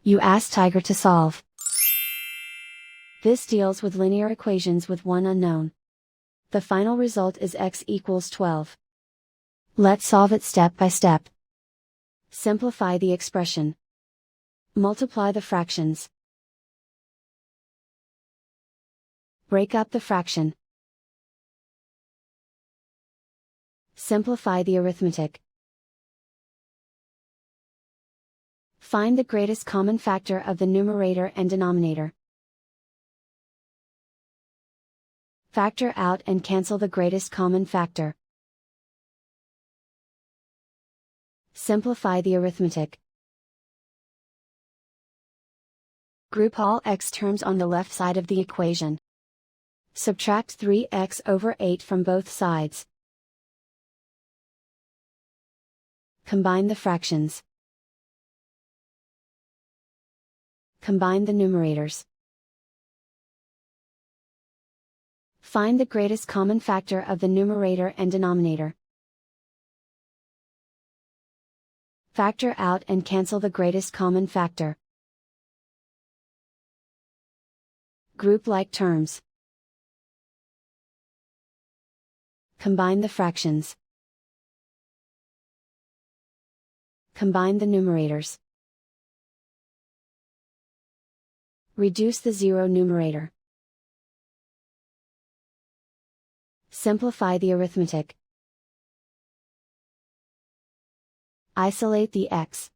You ask Tiger to solve. This deals with linear equations with one unknown. The final result is x equals 12. Let's solve it step by step. Simplify the expression. Multiply the fractions. Break up the fraction. Simplify the arithmetic. Find the greatest common factor of the numerator and denominator. Factor out and cancel the greatest common factor. Simplify the arithmetic. Group all x terms on the left side of the equation. Subtract 3x over 8 from both sides. Combine the fractions. Combine the numerators. Find the greatest common factor of the numerator and denominator. Factor out and cancel the greatest common factor. Group like terms. Combine the fractions. Combine the numerators. Reduce the zero numerator. Simplify the arithmetic. Isolate the x.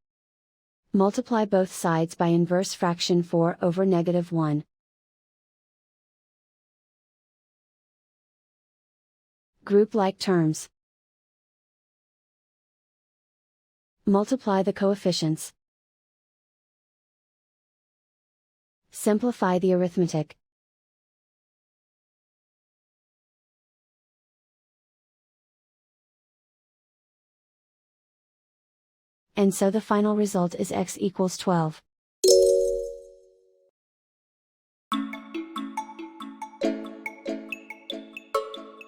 Multiply both sides by inverse fraction 4 over -1. Group like terms. Multiply the coefficients. Simplify the arithmetic. And so the final result is x equals 12.